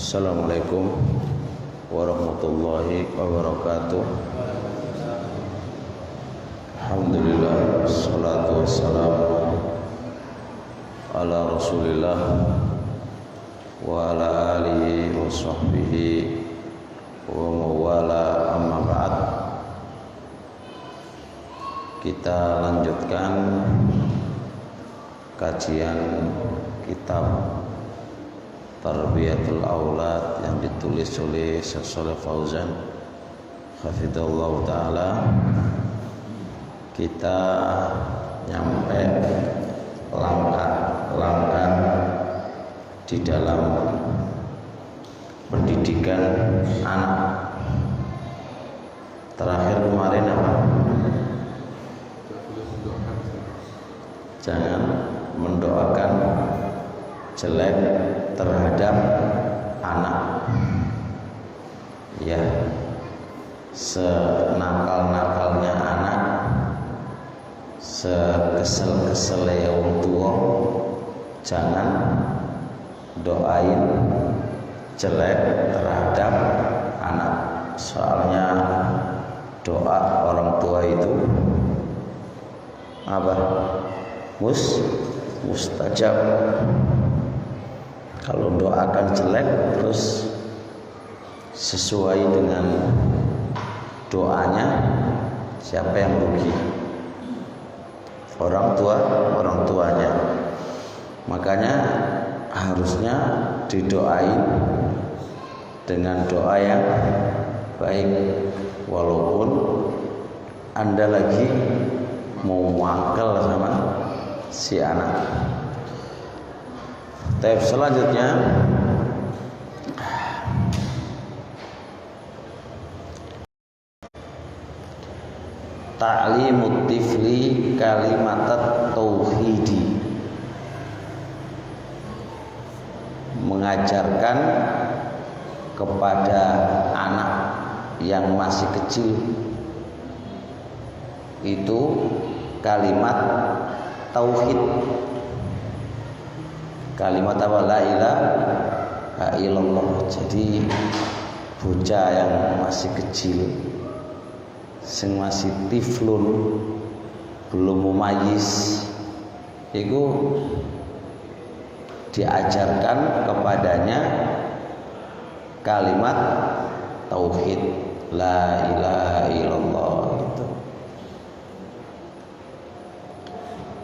Assalamualaikum warahmatullahi wabarakatuh. Alhamdulillah, salatu wassalamu ala rasulillah wa ala alihi wa sahbihi wa mawala, amma ba'd. Kita lanjutkan kajian kitab Tarbiyatul Aulad yang ditulis oleh Syekh Shalih Fauzan hafizahullah taala. Kita nyampe langkah-langkah di dalam pendidikan anak. Terakhir kemarin apa? Jangan mendoakan jelek terhadap anak, ya, senakal-nakalnya anak, sekesel-keselnya orang tua, jangan doain jelek terhadap anak. Soalnya doa orang tua itu apa? Mustajab. Kalau doakan jelek terus sesuai dengan doanya, siapa yang rugi? Orang tuanya. Makanya harusnya didoain dengan doa yang baik, walaupun Anda lagi mau mangkel sama si anak. Tab selanjutnya ta'limut tifli kalimatat tauhidi, mengajarkan kepada anak yang masih kecil itu kalimat tauhid. Kalimat apa? La ilaha illallah. Jadi bocah yang masih kecil, sing masih tiflun, belum mumayyiz, itu diajarkan kepadanya kalimat tauhid, la ilaha illallah gitu.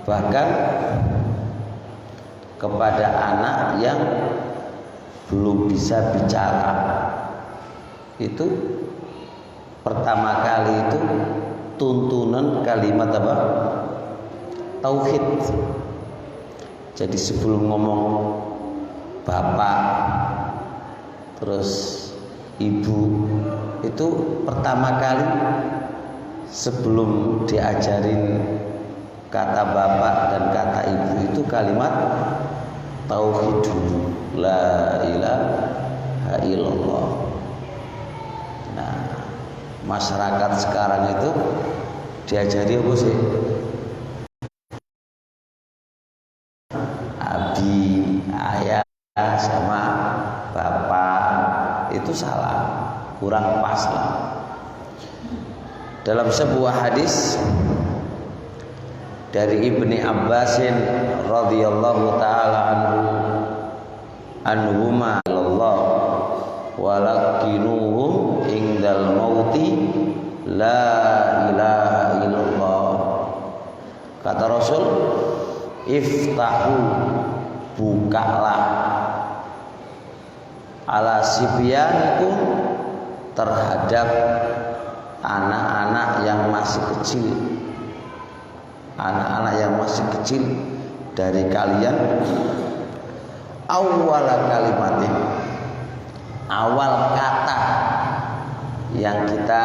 Bahkan kepada anak yang belum bisa bicara, itu pertama kali itu tuntunan kalimat apa? Tauhid. Jadi sebelum ngomong bapak terus ibu, itu pertama kali sebelum diajarin kata bapak dan kata ibu itu kalimat tauhid dulu, la ilaha illallah. Nah, masyarakat sekarang itu diajari apa sih? Abi, ayah sama bapak, itu salah, kurang pas lah. Dalam sebuah hadis dari Ibni Abbasin radhiyallahu taala anhuma Allah walakinuhum indal mauti la ilaha illallah. Kata Rasul, iftahu, bukalah, ala sibyanikum, terhadap anak-anak yang masih kecil. Anak-anak yang masih kecil dari kalian, awwala kalimatin, awal kata yang kita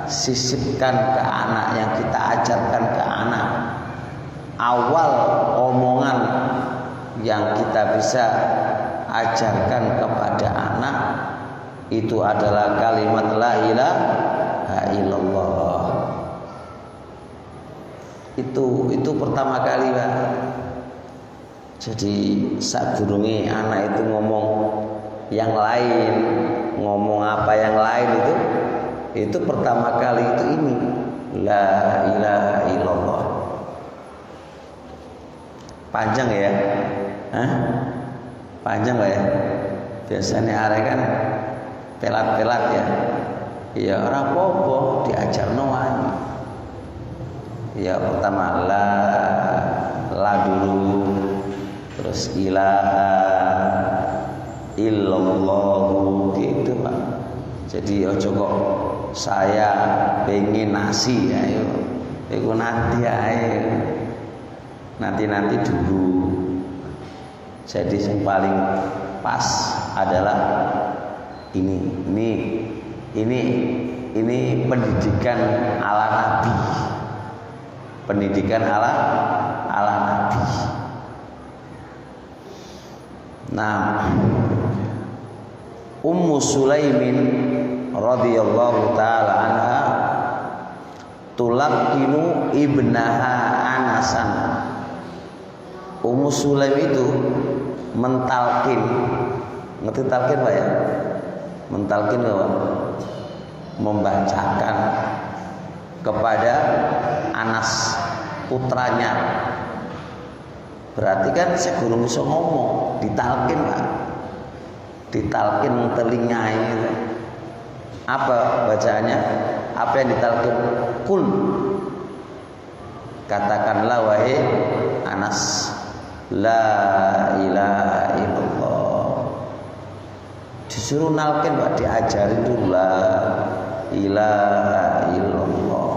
sisipkan ke anak, yang kita ajarkan ke anak, awal omongan yang kita bisa ajarkan kepada anak itu adalah kalimat la ilaha illallah. Itu pertama kali, Pak. Jadi sadurunge anak itu ngomong yang lain, ngomong apa yang lain itu pertama kali itu ini la ilaha illallah. Panjang ya? Hah? Panjang lah ya. Biasanya arek kan pelat-pelat ya. Ya ora apa-apa diajar wae. Ya pertama la dulu, terus ilaha illallahu gitu Pak. Jadi ojo kok saya pengen nasi ayo. Iku nanti ae. Nanti dulu. Jadi yang paling pas adalah ini pendidikan ala Nabi. Pendidikan ala Nabi. Nah, Ummu Sulaimin radhiyallahu taala anha tulaqinu ibnaha Anasan. Ummu Sulaim itu mentalkin, ngerti talkin Pak ya? Mentalkin apa? Membacakan kepada Anas putranya. Berarti kan saya gurung bisa ngomong, ditalkin Pak. Ditalkin telinganya. Apa bacaannya? Apa yang ditalkin? Kul. Katakanlah wahai Anas, la ilaha illallah. Disuruh nalkin Pak, diajarin dulu la ilaha illallah.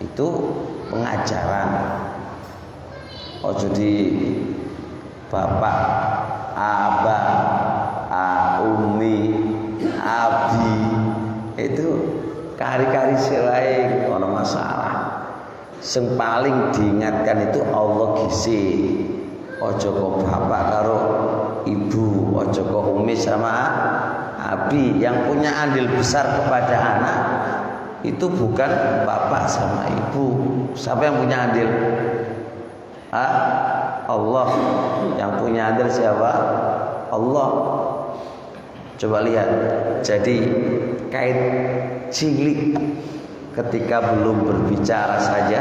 Itu pengajaran. Ojo di bapak, abah, umi, abi, itu kari-kari selain ono masalah. Yang paling diingatkan itu Allah gisi. Ojo kok bapak karo ibu, ojo kok umi sama abi. Yang punya andil besar kepada anak itu bukan bapak sama ibu. Siapa yang punya andil? Allah. Yang punya andil siapa? Allah. Coba lihat. Jadi kait cilik ketika belum berbicara saja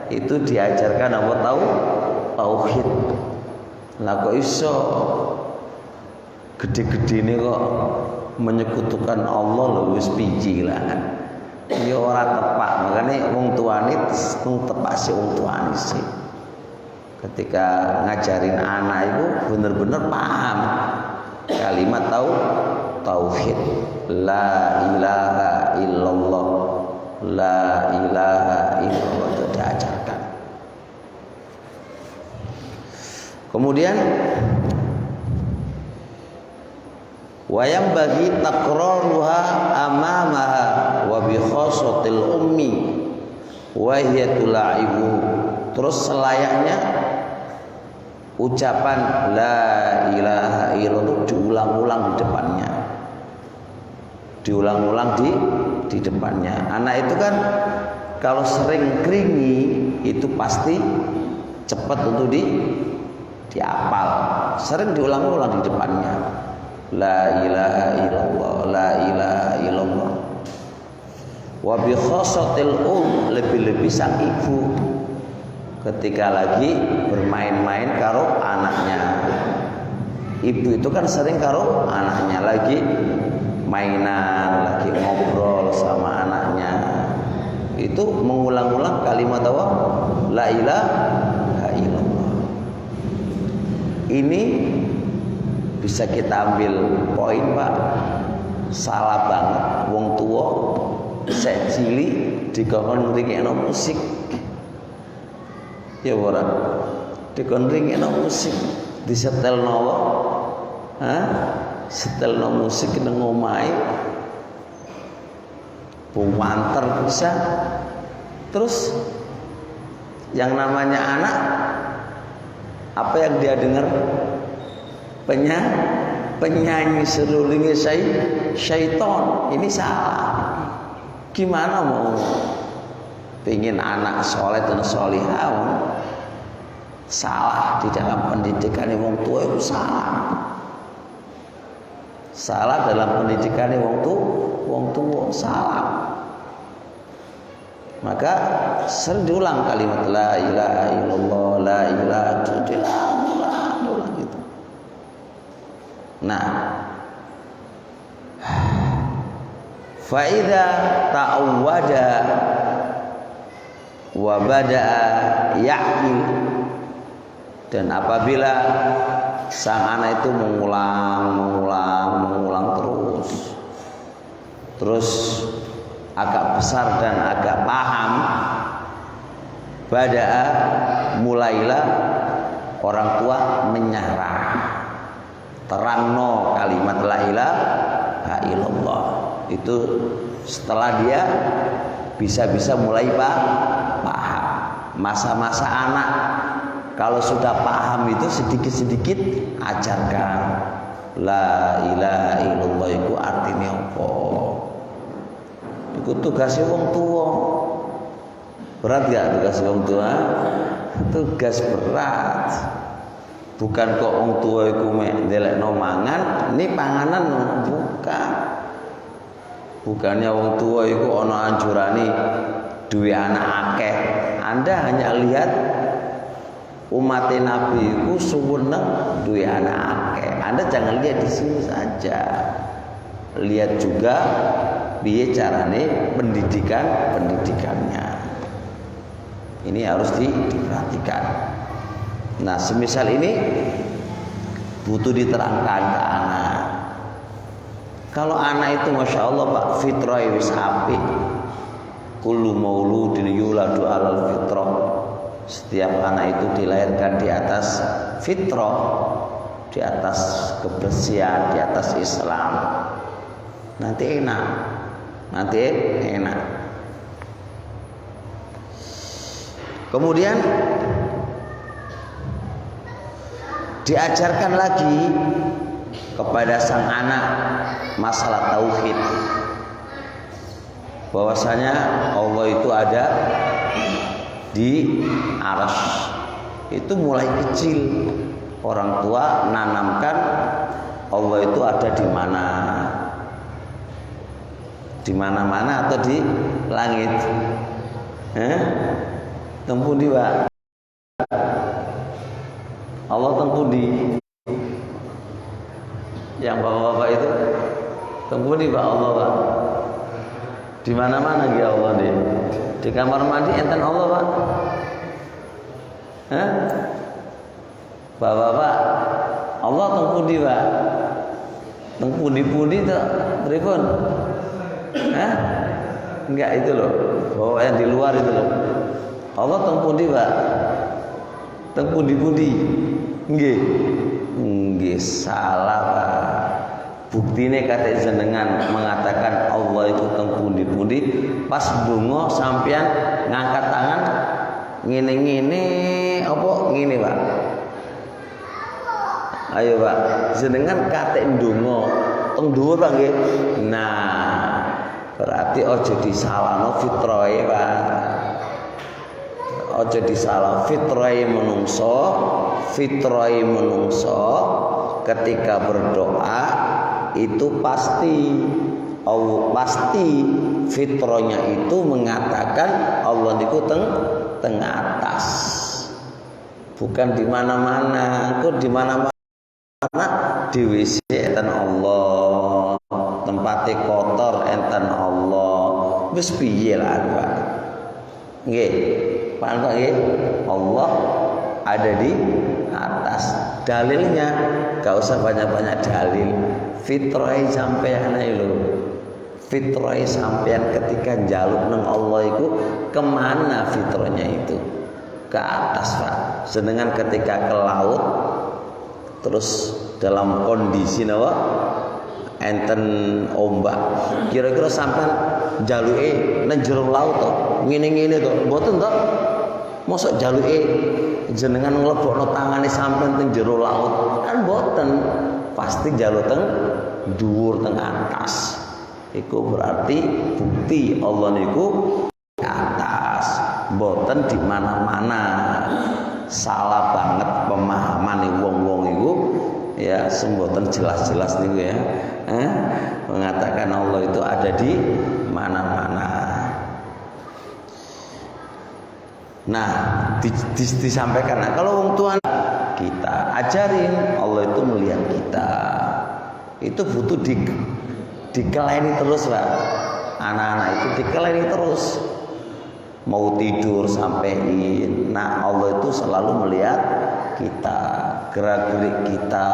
itu diajarkan apa tahu? Tauhid. Lah kok iso gede-gede ini kok menyekutukan Allah lho wis piji lah kan. Ya ora tepak, makanya wong tuane tepak si wong tuane sih. Ketika ngajarin anak itu bener-bener paham kalimat tauhid, la ilaha illallah, la ilaha illallah itu diajarkan. Kemudian wayam bagi takraruha amamaha wa bi khassatil ummi wa hiya tulaibu. Terus selayaknya ucapan la ilaha illallah diulang-ulang di depannya. Diulang-ulang di depannya. Anak itu kan kalau sering keringi itu pasti cepat untuk dihafal. Sering diulang-ulang di depannya. La ilaha illallah, la ilaha illallah. Wa bi khassatil lebih-lebih sang ibu ketika lagi bermain-main karo anaknya. Ibu itu kan sering karo anaknya lagi mainan, lagi ngobrol sama anaknya. Itu mengulang-ulang kalimat apa? La ilaha illallah. Ini bisa kita ambil poin Pak. Salah banget wong tua sek cilik dikon ngrungokno musik. Ya ora. Dikon ngrungokno musik disetelno apa? Setelno musik nang omahe. Buwanter bisa. Terus yang namanya anak apa yang dia dengar? Penyanyi serulingnya syaitan. Ini salah. Gimana mau pengen anak soleh dan solihah? Salah di dalam pendidikan wong tua itu salah. Salah dalam pendidikane wong tuwa salah. Maka sering diulang kalimat la ilaha illallah, la ilaha illallah gitu. Nah, fa idza ta'awwada wa bada'a ya'qil, dan apabila sang anak itu mengulang terus agak besar dan agak paham, bada'a mulailah orang tua menyarah, terangno kalimat la ilaha illallah itu setelah dia bisa mulai paham. Masa-masa anak kalau sudah paham itu sedikit-sedikit ajarkan la ilaha illallah itu artinya apa. Iku tugasnya wong tua. Berat gak tugas wong tua? Tugas berat. Bukan kok wong tua iku mek ndelekno mangan, ini panganan bukan. Bukannya wong tua iku ana anjurane duwe anak akeh. Anda hanya lihat umat Nabi iku suweneng duwe anak akeh. Anda jangan lihat di sini saja. Lihat juga piye carane pendidikannya. Ini harus diperhatikan. Nah, semisal ini butuh diterangkan ke anak. Kalau anak itu masya Allah Pak, fitrah wis apik. Kullu mauludin yuladu alal fitrah. Setiap anak itu dilahirkan di atas fitrah, di atas kebersihan, di atas Islam. Nanti enak. Kemudian diajarkan lagi kepada sang anak masalah tauhid, bahwasanya Allah itu ada di arsy. Itu mulai kecil orang tua nanamkan Allah itu ada di mana, di mana-mana atau di langit. Tempuh di Pak. Allah tempuh di yang bapak-bapak itu tempuh di Pak Allah Pak. Di mana-mana ya Allah deh. Di kamar mandi enten Allah Pak. Bapak-bapak Allah tempuh di Pak. Tempuh di pudi tuh pripun? Enggak itu loh. Bahwa yang di luar itu loh. Allah tempuh di Pak. Tempuh di pudi. Nggih salah Pak. Buktine kata jenengan mengatakan Allah itu teng pundi-pundi, pas donga sampean ngangkat tangan ngene-ngene apa ngene Pak. Ayo Pak, jenengan kate ndonga teng dhuwur Pak nggih. Nah, berarti aja disalahno fitrahe Pak. Aja disalah fitrahe menungso ketika berdoa itu pasti fitrahnya itu mengatakan Allah niku teng atas. Bukan di mana-mana, kok di mana-mana di WC enten Allah, tempatnya kotor enten Allah. Wis piye lah Pak. Nggih. Paham Pak nggih? Allah ada di atas. Dalilnya gak usah banyak-banyak dalil. Fitrah sampeyan lho. Fitrah sampeyan ketika njaluk nang Allah itu kemana fitrahnya itu? Ke atas Pak. Senengan ketika ke laut terus dalam kondisi napa? Enten ombak. Kira-kira sampean jaluke nang jero laut to. Ngene-ngene to. Mboten to. Mosok jaluke jenengan nglebokno tangane sampean teng jero laut. Kan mboten. Pasti jaluk teng dhuwur teng atas. Iku berarti bukti Allah niku di atas. Mboten di mana-mana. Salah banget pemahaman wong-wong iku ya semboten jelas-jelas niku ya. Mengatakan Allah itu ada di mana-mana. Nah, disampaikan. Nah, kalau wong tua kita ajarin Allah itu melihat kita. Itu butuh dikeleni terus lah. Anak-anak itu dikeleni terus. Mau tidur sampein. Nah, Allah itu selalu melihat kita, gerak-gerik kita.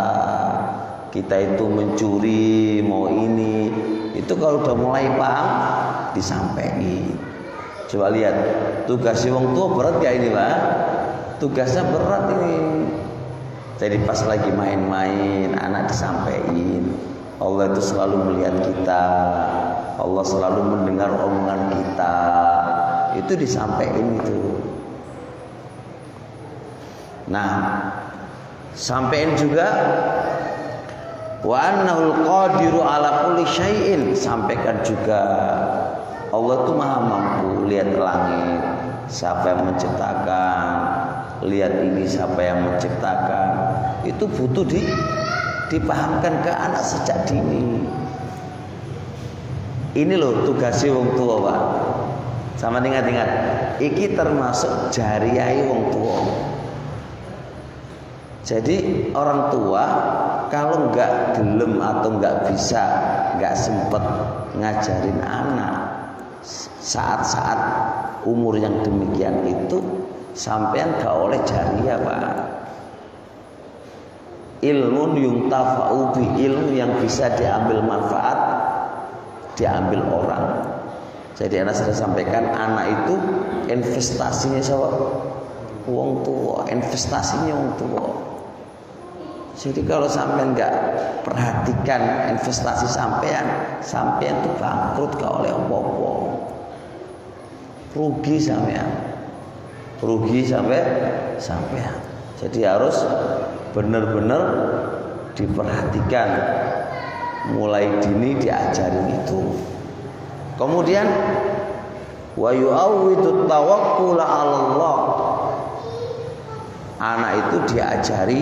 Kita itu mencuri, mau ini. Itu kalau udah mulai paham, disampaikan. Coba lihat, tugasnya wong tua berat gak ini, Pak? Tugasnya berat ini. Jadi pas lagi main-main, anak disampaikan. Allah itu selalu melihat kita. Allah selalu mendengar omongan kita. Itu disampaikan itu. Nah, sampaikan juga wa annahul qadiru ala kulli syai'in, sampaikan juga Allah itu maha mampu. Lihat langit, siapa yang menciptakan, lihat ini siapa yang menciptakan. Itu butuh dipahamkan ke anak sejak dini. Ini loh tugasnya wong tua, Pak. Sama ingat-ingat, iki termasuk jariyai wong tua. Jadi orang tua kalau nggak gelem atau nggak bisa, nggak sempet ngajarin anak saat-saat umur yang demikian itu, sampean gak oleh jariyah, Pak. Ilmu yuntafa'u bi, ilmu yang bisa diambil manfaat, diambil orang. Jadi anak sudah sampaikan, anak itu investasinya siapa? Wong tua, investasinya wong tua. Jadi kalau sampean nggak perhatikan investasi sampean tuh bangkrut gak oleh apa-apa. Rugi sampean. Jadi harus benar-benar diperhatikan, mulai dini diajarin itu. Kemudian wa yu'awwidu tawakkula 'ala Allah. Anak itu diajari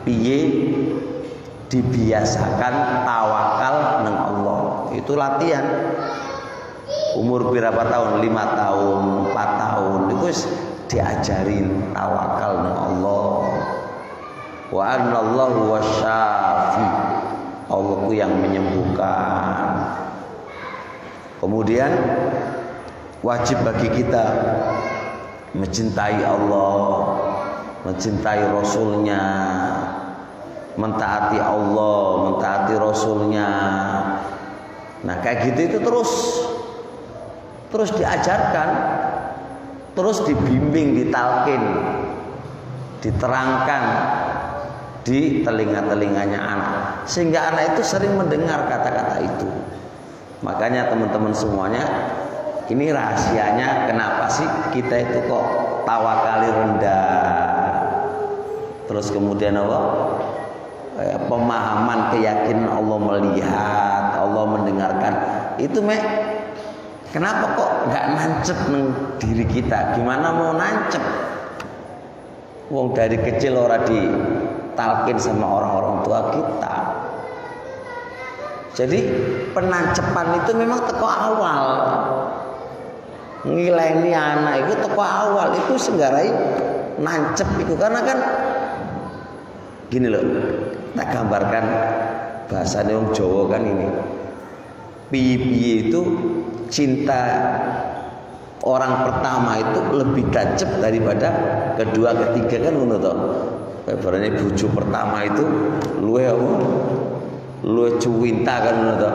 piye dibiasakan tawakal nang Allah. Itu latihan. Umur berapa tahun? 5 tahun, 4 tahun. Itu diajarin tawakal nang Allah. Wa anallahu wasyafi. Allah itu yang menyembuhkan. Kemudian wajib bagi kita mencintai Allah, mencintai Rasulnya, mentaati Allah, mentaati Rasulnya. Nah kayak gitu itu terus diajarkan, terus dibimbing, ditalkin, diterangkan di telinga-telinganya anak, sehingga anak itu sering mendengar kata-kata itu. Makanya teman-teman semuanya, ini rahasianya kenapa sih kita itu kok tawakali rendah. Terus kemudian apa? Pemahaman, keyakinan Allah melihat, Allah mendengarkan. Itu kenapa kok nggak nancep neng diri kita? Gimana mau nancep? Wong dari kecil orang ditalkin sama orang-orang tua kita. Jadi penancepan itu memang teko awal. Ngileni anak itu teko awal, itu senggarai nancep itu. Karena kan gini loh, tak gambarkan bahasanya orang Jawa kan ini. Piye-piye itu cinta orang pertama itu lebih tancep daripada kedua, ketiga kan ngono to. Kabarane bojo pertama itu luwe apa? Luwe cuwinta kan ngono to.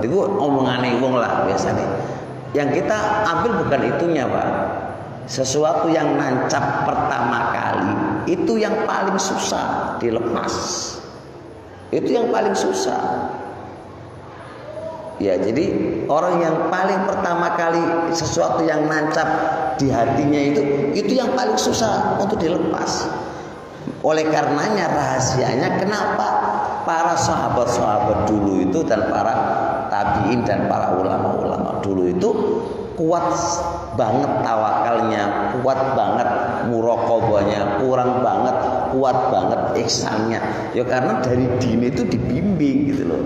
Iku omongane wong lah biasanya. Yang kita ambil bukan itunya, Pak. Sesuatu yang nancap pertama kali itu yang paling susah dilepas. Itu yang paling susah. Ya, jadi orang yang paling pertama kali sesuatu yang nancap di hatinya itu yang paling susah untuk dilepas. Oleh karenanya rahasianya kenapa para sahabat-sahabat dulu itu dan para tabi'in dan para ulama-ulama dulu itu kuat banget tawakalnya, kuat banget muraqabahnya, kurang banget kuat banget ihsannya? Ya karena dari dini itu dibimbing gitu loh.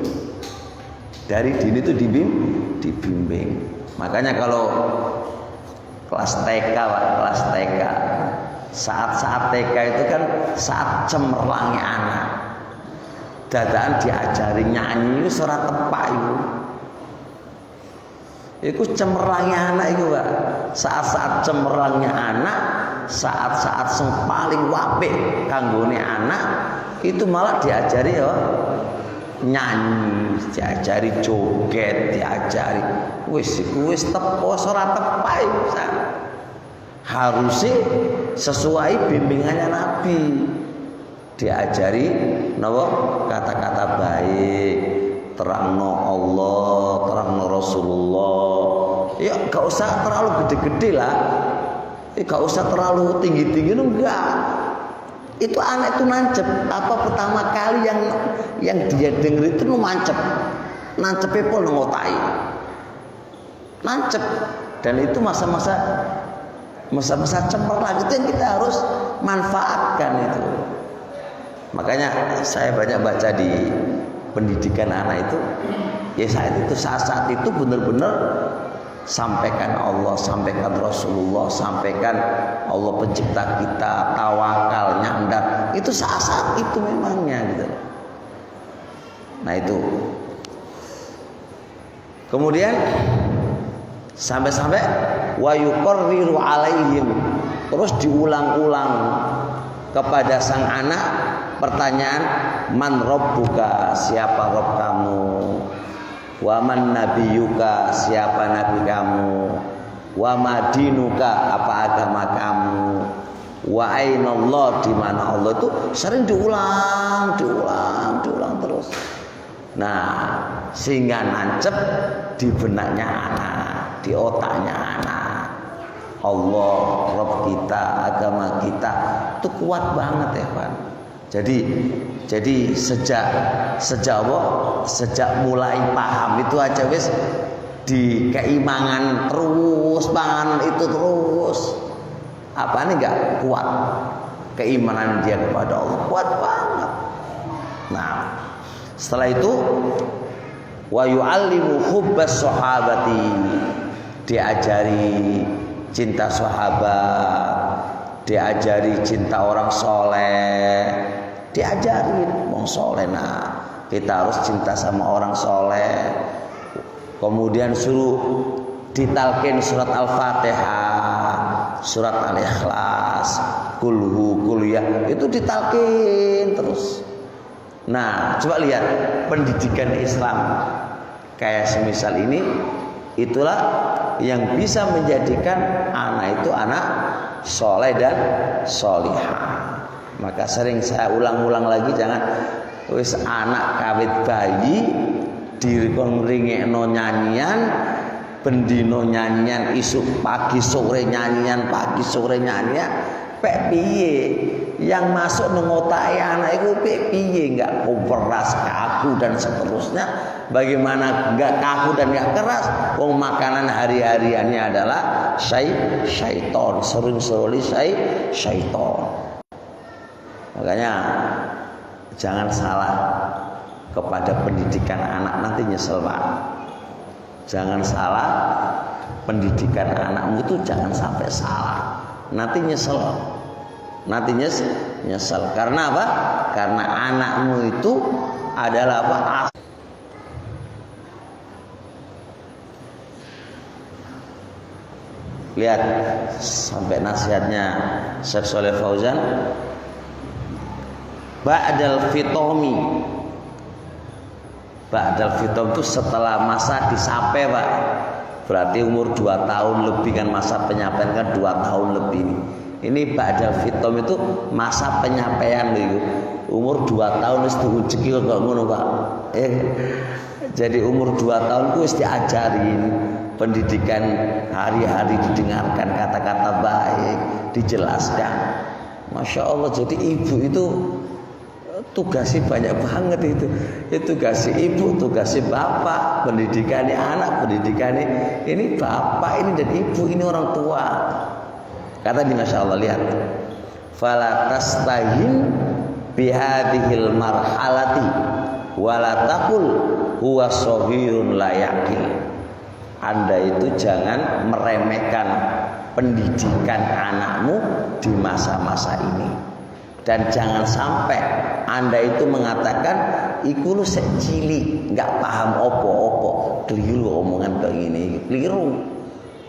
Dari dini itu dibimbing. Makanya kalau kelas TK, Pak, kelas TK, saat-saat TK itu kan saat cemerlangi anak. Dadaan diajari nyanyi itu ora tepak itu. Iku cemerlangi anak itu, Pak. Saat-saat cemerlangi anak, saat-saat sing paling apik kanggone anak, itu malah diajari ya nyanyi, diajari joget, diajari wis tepo ora tepak iku. Harusnya sesuai bimbingannya Nabi. Diajari napa kata-kata baik, terangno Allah, terangno Rasulullah. Ya gak usah terlalu gede-gede lah. Ya gak usah terlalu tinggi-tinggi enggak. Itu anak itu nancep. Apa pertama kali yang dia denger itu mancep. Nancepnya pun ngotai. Nancep. Dan itu masa-masa cemerlang itu yang kita harus manfaatkan itu. Makanya saya banyak baca di pendidikan anak itu, ya saat itu benar-benar sampaikan Allah, sampaikan Rasulullah, sampaikan Allah pencipta kita, tawakal, nyandar. Itu saat itu memangnya gitu. Nah itu. Kemudian sampai-sampai wa yuqarriru alaihim, terus diulang-ulang kepada sang anak pertanyaan, man rabbuka, siapa Rabb kamu, wa man nabiyuka, siapa nabi kamu, wa madinuka, apa agama kamu, wa aina Allah, di mana Allah. Itu sering diulang terus. Nah, sehingga nancep di benaknya anak, di otaknya anak. Allah, Rabb kita, agama kita itu kuat banget ya, Pak. Jadi sejak mulai paham itu aja wis di keimangan terus, pangan itu terus. Apa nih enggak kuat keimanan dia kepada Allah, kuat banget. Nah, setelah itu wa yu'allimu hubbas sahabati, diajari cinta sahabat, diajari cinta orang soleh, diajarin orang soleh. Nah, kita harus cinta sama orang soleh. Kemudian suruh ditalkin surat Al-Fatihah, surat Al-Ikhlas, kulhu, kuliyah, itu ditalkin terus. Nah, coba lihat pendidikan Islam kayak semisal ini, itulah yang bisa menjadikan anak itu anak soleh dan solihah. Maka sering saya ulang-ulang lagi, jangan wis anak kawit bayi diringekno nyanyian, bendino nyanyian, isuk pagi sore nyanyian, pagi sore nyanyian, pek piye yang masuk nang otake anak iku pek piye, enggak keras, kaku dan seterusnya. Bagaimana enggak kaku dan enggak keras? Wong makanan hari-hariannya adalah syaiton, sering-sering syaiton. Makanya jangan salah kepada pendidikan anak, nanti nyesel Pak. Jangan salah pendidikan anakmu itu, jangan sampai salah. Nanti nyesel. Karena apa? Karena anakmu itu adalah apa? Lihat sampai nasihatnya Syekh Shalih Fauzan, ba'dal fitomi. Ba'dal fitom itu setelah masa disape, Pak. Berarti umur 2 tahun lebih kan, masa penyampaian kan 2 tahun lebih. Ini ba'dal fitom itu masa penyampaian itu. Umur 2 tahun wis diujeki kok ngono, Pak. Jadi umur 2 tahun ku wis diajarin pendidikan hari-hari, didengarkan kata-kata baik, dijelaskan. Masya Allah, jadi ibu itu tugasnya banyak banget itu. Ya, tugasnya ibu, tugasnya bapak, pendidikannya anak, pendidikannya ini bapak ini dan ibu, ini orang tua. Kata di Masya Allah, lihat, fala tastahin bihadhil marhalati wala taqul huwa shaghirun la yaqil. Anda itu jangan meremehkan pendidikan anakmu di masa-masa ini, dan jangan sampai Anda itu mengatakan iku lu sek cilik nggak paham opo-opo. Keliru omongan kayak gini, keliru.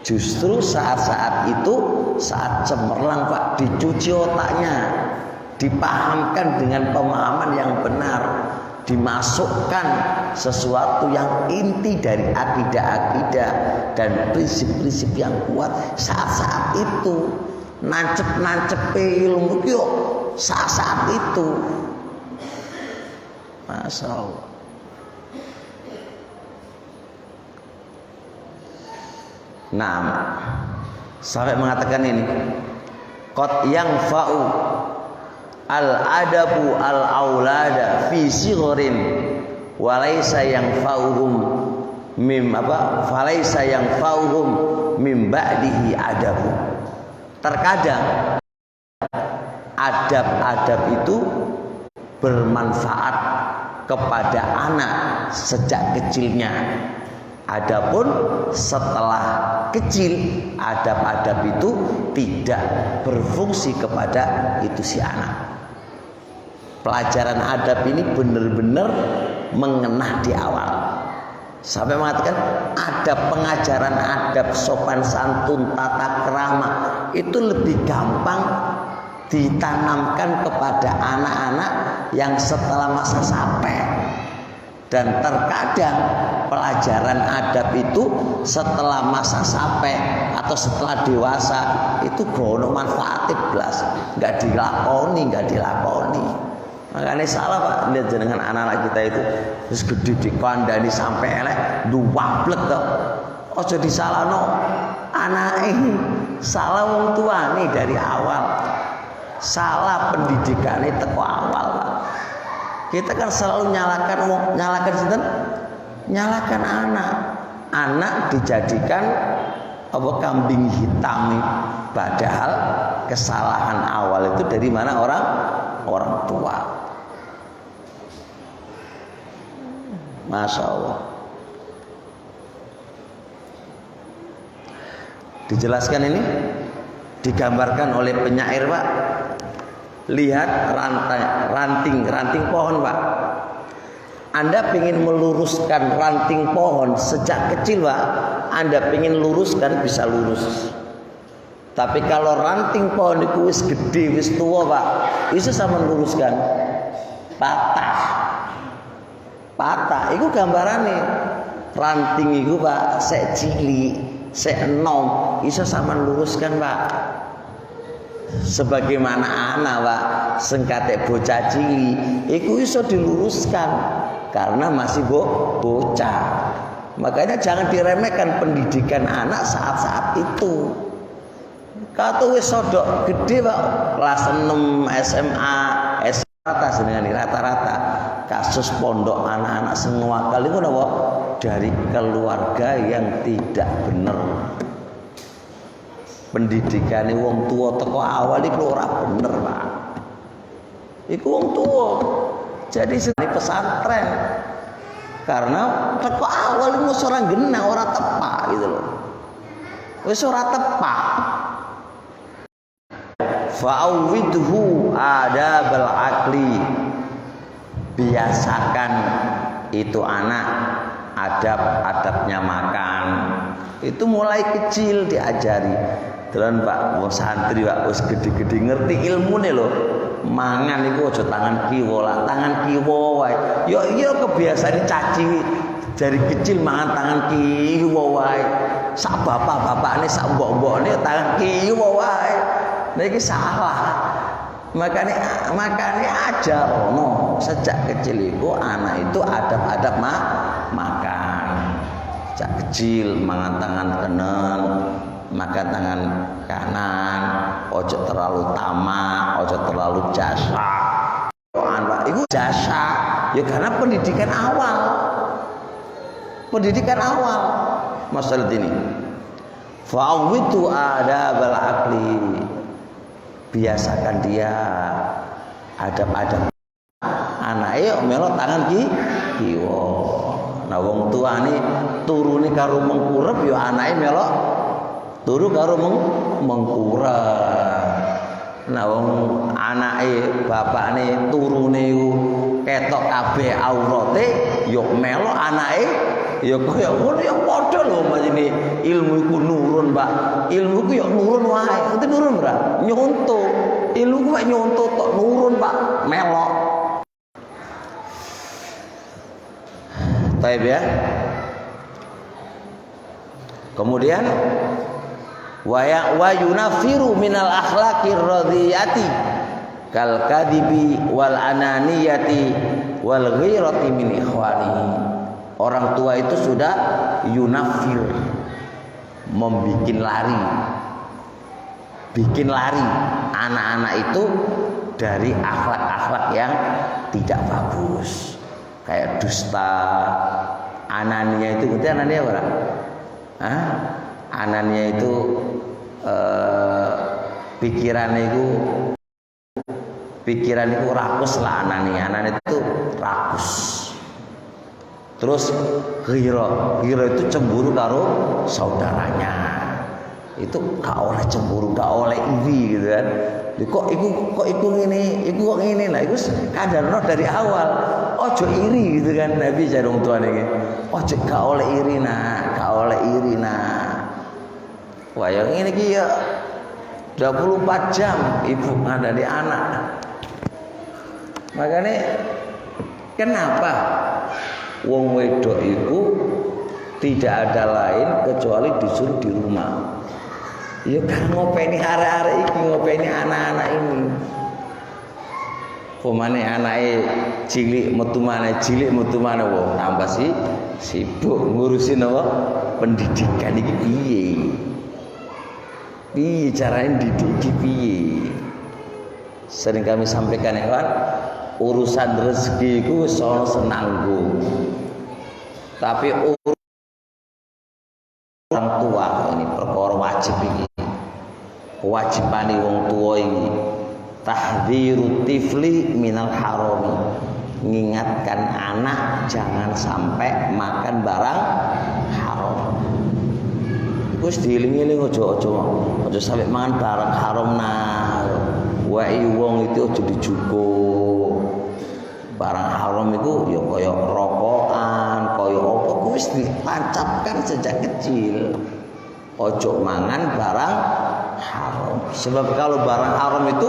Justru saat-saat itu saat cemerlang Pak, dicuci otaknya, dipahamkan dengan pemahaman yang benar, dimasukkan sesuatu yang inti dari akidah-akidah dan prinsip-prinsip yang kuat saat-saat itu. Nancep-nancepe ilmu yo saat-saat itu. Masya Allah. Nah, sampai mengatakan ini, qad yang fa'u al-adabu al-aulada fi sigharin walaysa yang fa'uhum mim apa falaysa yang fa'uhum mim ba'dihi adabu. Terkadang adab-adab itu bermanfaat kepada anak sejak kecilnya. Adapun setelah kecil, adab-adab itu tidak berfungsi kepada itu si anak. Pelajaran adab ini benar-benar mengena di awal. Sampai mengatakan adab, pengajaran adab, sopan santun, tata krama itu lebih gampang ditanamkan kepada anak-anak yang setelah masa sampai. Dan terkadang pelajaran adab itu setelah masa sampai atau setelah dewasa itu gono manfaatnya belas, nggak dilakoni. Makanya salah Pak, lihat dengan anak-anak kita itu terus gede dikandani sampai elek duwablek to. Ojo disalahno anak ini, salah wong tuane dari awal. Salah pendidikannya teko awal Pak. Kita kan selalu nyalakan anak. Anak dijadikan apa kambing hitam. Padahal kesalahan awal itu dari mana? Orang tua. Masya Allah. Dijelaskan ini, digambarkan oleh penyair Pak. Lihat ranting pohon Pak. Anda ingin meluruskan ranting pohon sejak kecil Pak, Anda ingin luruskan bisa lurus. Tapi kalau ranting pohon itu wis gede, wis tua Pak, itu sama luruskan patah. Itu gambarannya. Ranting itu Pak, sek cilik, sek enom, itu sama luruskan Pak. Sebagaimana anak Pak sengkate bocah cilik iku iso diluruskan karena masih bocah. Makanya jangan diremehkan pendidikan anak saat-saat itu. Kalau wis sodok gede Pak, kelas 6 SMA, rata-rata kasus pondok anak-anak semua kali itu apa? Dari keluarga yang tidak benar. Pendidikan wong tua teko awal itu ora bener Pak. Iku wong tua. Jadi ini pesantren. Karena teko awal itu ora genah, ora tepak gitu loh. Wis ora tepak. Fa'awidhu adabal aqli. Biasakan itu anak adab-adabnya makan. Itu mulai kecil diajari. Telan Pak, wong santri Pak wis gede-gede ngerti ilmune lho. Mangan iku aja tangan kiwa lah, tangan kiwa wae. Yo iya kebiasaan caci dari kecil mangan tangan kiwa wae. Sak bapak-bapakne sak mbok-mbokne tangan kiwa wae. Nah iki salah. Makanya ajar sejak kecil itu anak itu adab-adab makan. Sejak kecil mangan tangan kanan, makan tangan kanan, ojo terlalu tamak, ojo terlalu jasa. Itu jasa, ya karena pendidikan awal. Masalah ini. Fa'awwitu adabal aqli. biasakan dia adab-adab anake melok tangan kiwa. Nah wong tuane turune karo mengkurep ya anake melok turu karo mengkurep. Nah wong anake bapakne turune iku ketok kabeh aurate ya melok anake ya kaya ngono ya padha lho majine ilmu iku nurun, Pak. Ilmu iku ya nurun wae. Ngerti nurun ora? Nyontok. Ilmu ku nyontok tok nurun, Pak. Melok. Baik ya. Kemudian wa yunafiru minal akhlaqir radhiyati kal kadibi wal ananiyati wal ghirati min ikhwani. Orang tua itu sudah yunafir, bikin lari anak-anak itu dari akhlak-akhlak yang tidak bagus, kayak dusta. Anania itu ngerti anania apa? Anania itu pikiran itu rakus lah. Anania itu rakus. Terus ghira itu cemburu karo saudaranya. Itu gak oleh cemburu, gak oleh iri gitu kan. Kok iku ngene lah, iku kadarno dari awal. Ojo iri gitu kan Nabi jarung tuane iki. Ojo gak oleh iri nah. Wah yang ini ki ya 24 jam ibu ngadani anak. Makanya kenapa wong wedok itu tidak ada lain kecuali disuruh di rumah. Ya kan ngopeni arek-arek iki, ngopeni anak-anak ini. Pemane anake cilik metu mana wong tambah sibuk ngurusin apa? Pendidikan iki piye? Piye carane didik piye? Sering kami sampaikan ya kan, urusan rezeki iku wis ana senanggung. Tapi orang tua ini perkara wajib iki. Kewajibane wong tua ini tahdhiru tifli minal harami, mengingatkan anak jangan sampai makan barang haram. Wis dieling-eling aja sampai mangan barang haram nah. Wae wong itu aja dijugo. Barang haram itu ya kaya rokokan, kaya apa wis ditancapkan sejak kecil. Ojo mangan barang haram. Sebab kalau barang haram itu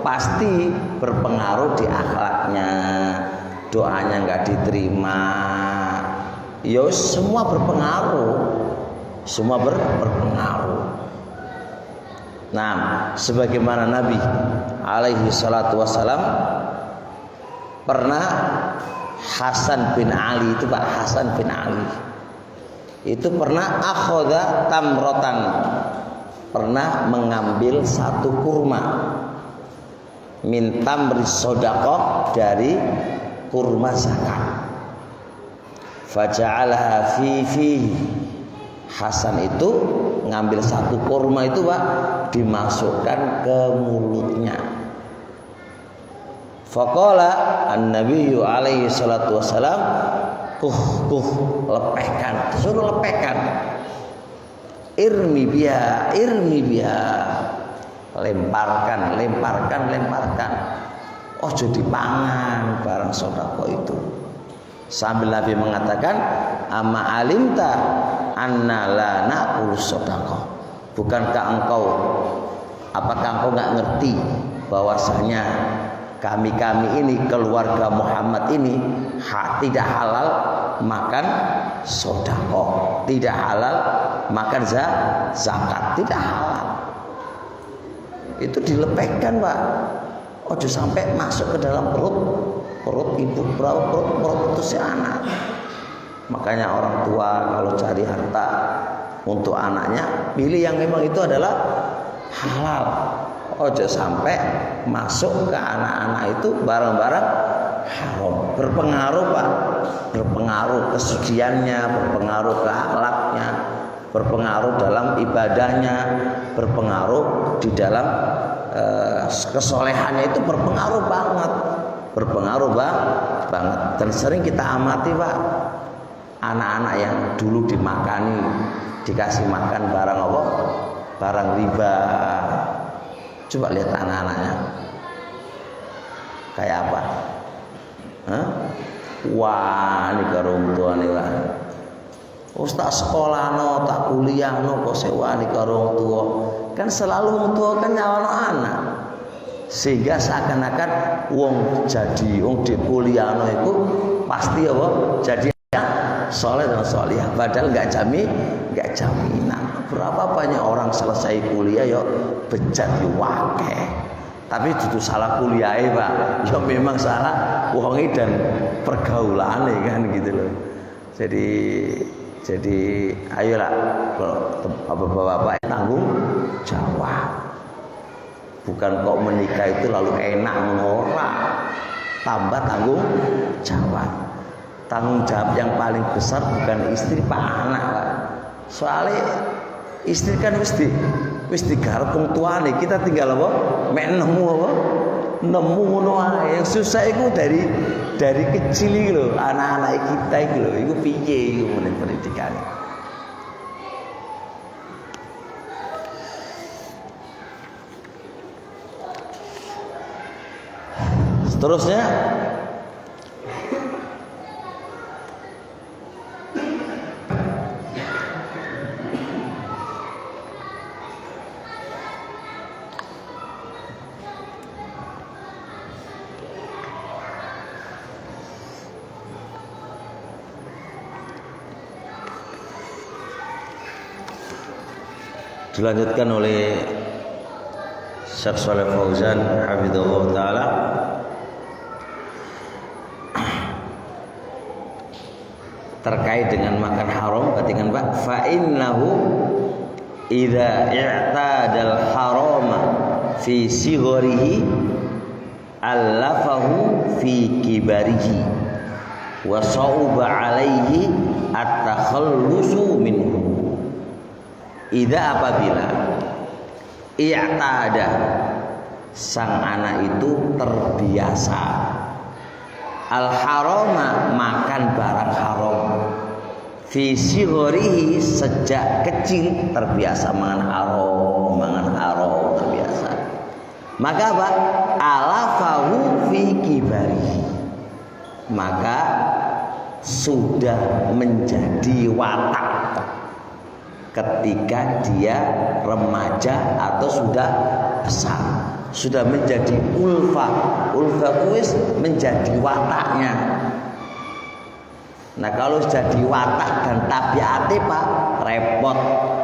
pasti berpengaruh di akhlaknya, doanya nggak diterima. Ya semua berpengaruh, berpengaruh. Nah, sebagaimana Nabi alaihi salatu wassalam pernah Hasan bin Ali itu Pak Hasan bin Ali itu pernah akhoda tamrotan, pernah mengambil satu kurma min tamri sodaqah, dari kurma zakat. Faja'alaha fi Hasan itu ngambil satu kurma itu Pak, dimasukkan ke mulutnya. Faqala an-nabiyyu alaihi salatu wassalam lepehkan, suruh lepehkan. Irmi biha, lemparkan. Ojo dipangan barang sedekah itu. Sambil Nabi mengatakan, amma alimta anna la naqul sedekah. Apakah engkau enggak ngerti bahwasanya kami ini keluarga Muhammad ini tidak halal makan sedekah, tidak halal makan zakat, tidak halal. Itu dilepehkan Pak. Ojo sampai masuk ke dalam perut ibu, perut itu si anak. Makanya orang tua kalau cari harta untuk anaknya, pilih yang memang itu adalah halal. Ojo sampai masuk ke anak-anak itu barang-barang haram. Berpengaruh Pak, berpengaruh kesuciannya, berpengaruh ke akhlaknya, berpengaruh dalam ibadahnya, berpengaruh di dalam kesolehannya itu berpengaruh banget, banget. Dan sering kita amati Pak, anak-anak yang dulu dimakani, dikasih makan barang apa? Barang riba. Coba lihat anak-anaknya kayak apa? Hah? Wah, ini karo tuane lah. Tak sekolah no, tak kuliah no, kok sewa nih karo tua. Kan selalu wong tua kan nyawano anak. Sehingga seakan-akan wong di kuliah no itu pasti apa? Jadi soleh dan solihah. Padahal nggak jaminan. Berapa banyak orang selesai kuliah yo bejat yo wakeh. Tapi itu salah kuliah Pak. Ya memang salah wonge dan pergaulane kan gitu loh. Jadi ayolah bapak-bapak tanggung jawab. Bukan kok menikah itu lalu enak ngora. Tambah tanggung jawab. Tanggung jawab yang paling besar bukan istri Pak, anak Pak. Soalnya istri kan wis digarap wong tuane, kita tinggal apa? Mek nemu apa? Nemu ngono ae. Yang susah itu dari kecil iki lho, anak-anak kita iki lho, iku piye iku pendidikan. Seterusnya dilanjutkan oleh Syekh Shalih Fauzan hafizahullah taala terkait dengan makan haram. Katakan Pak, fa innahu idza i'tadal harama fi sigharihi allafahu fi kibarihi wa sa'uba alaihi at-takhallusu minhu. Idza apabila i'tada sang anak itu terbiasa al harama makan barang haram fi sigharihi sejak kecil terbiasa mangan haram terbiasa, maka apa? Alafahu fi kibarihi, maka sudah menjadi watak ketika dia remaja atau sudah besar, sudah menjadi ulfa kuis menjadi wataknya. Nah kalau jadi watak dan tabiate Pak, repot.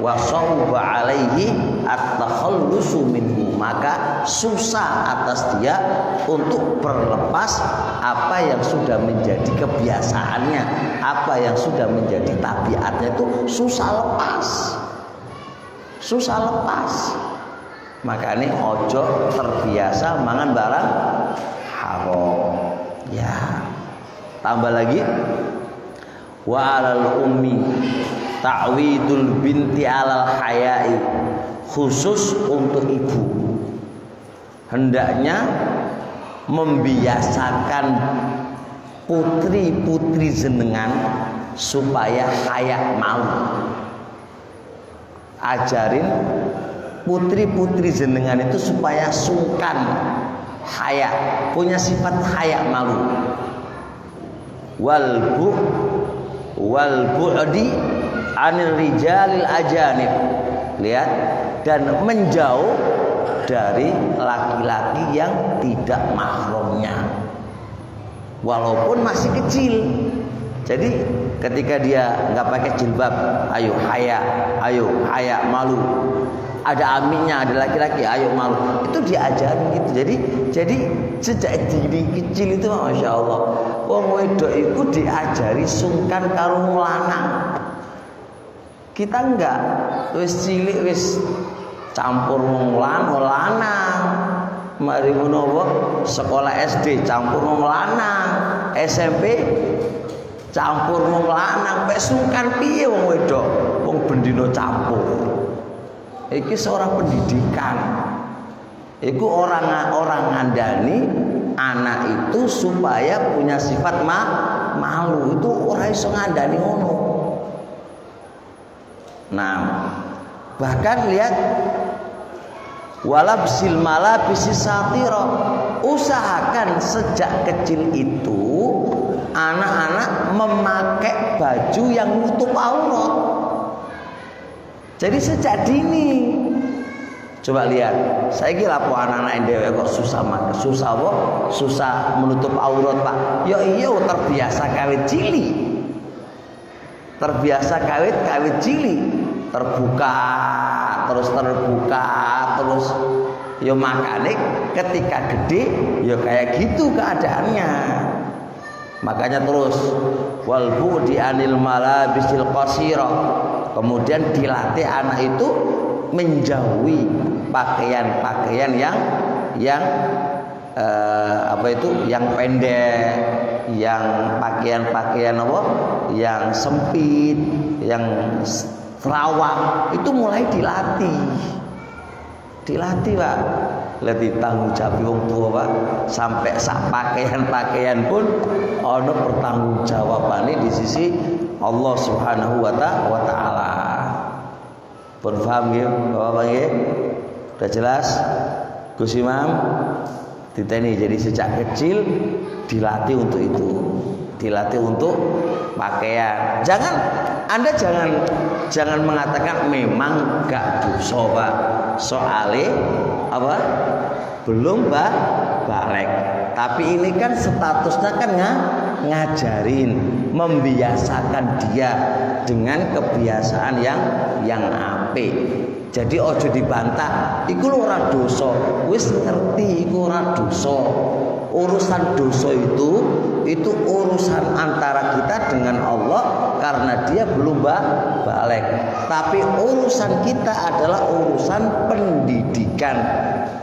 Wa sawba alaihi at-takhallusu minhu, maka susah atas dia untuk berlepas apa yang sudah menjadi kebiasaannya, apa yang sudah menjadi tabiatnya itu susah lepas. Makanya ojo terbiasa mangan barang haram. Ya. Tambah lagi, wa alal ummi ta'widul binti alal haya'i, khusus untuk ibu hendaknya membiasakan putri-putri jenengan supaya haya malu. Ajarin putri-putri jenengan itu supaya sungkan, haya, punya sifat haya malu. Wal bu'di anil rijalil ajanib, lihat, dan menjauh dari laki-laki yang tidak mahramnya walaupun masih kecil. Jadi ketika dia nggak pakai jilbab, ayo haya malu. Ada aminnya, ada laki-laki, ayo malu. Itu diajarin gitu. Jadi sejak dini kecil itu masya Allah, wong wedok itu diajari sungkan karo lanang. Kita enggak, wis cilik wis campur wong lanang. Mari ngono sekolah SD campur wong lanang, SMP campur wong lanang, pek sungkan piye wong wedok, wong bendino campur. Iki seorang pendidikan. Iku orang ngandani anak itu supaya punya sifat malu. Itu ora iso ngandani ngono. Nah, bahkan lihat walabsil malabisi satira. Usahakan sejak kecil itu anak-anak memakai baju yang nutup aurat. Jadi sejak dini. Coba lihat, saya kira apa anak-anak dewek kok susah menutup aurat, Pak. Ya iya terbiasa kawit cilik. Terbiasa kawit cilik. Terbuka terus ya makanya ketika gede ya kayak gitu keadaannya. Makanya terus wal bu'di anil malabisil qasira. Kemudian dilatih anak itu menjauhi pakaian-pakaian yang yang pendek, yang pakaian-pakaian yang sempit, yang terawang, itu mulai dilatih Pak. Lebih tanggung jawab wong tua Pak. Sampai sak pakaian pun ono pertanggungjawabane di sisi Allah Subhanahu wa taala. Pun paham nggih Bapak nggih? Sudah jelas? Gus Imam diteni, jadi sejak kecil dilatih untuk itu. Dilatih untuk pakaian. Anda jangan mengatakan memang gak dosa Pak. Soalnya apa? Belum balik. Tapi ini kan statusnya kan ngajarin, membiasakan dia dengan kebiasaan yang apik. Jadi ojo dibantah, iku lho ora dosa. Wis ngerti iku ora dosa. Urusan dosa itu urusan antara kita dengan Allah karena dia belum balik. Tapi urusan kita adalah urusan pendidikan,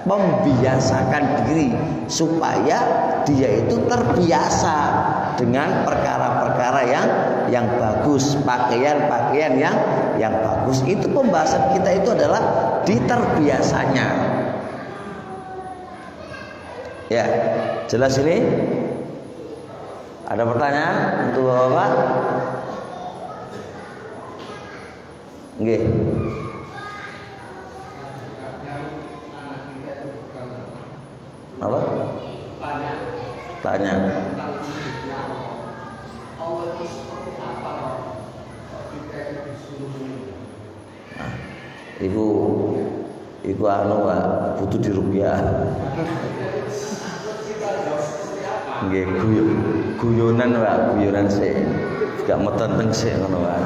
membiasakan diri supaya dia itu terbiasa dengan perkara-perkara yang bagus, pakaian-pakaian yang bagus. Itu pembahasan kita itu adalah di terbiasanya. Ya, jelas ini? Ada pertanyaan untuk Bapak? Nggih. Apa? Tanya. Nah, ibu anu Pak, butuh dirupiah. Nggih, guyonan Pak, guyonan sik. Gak metenteng sik ngono Pak.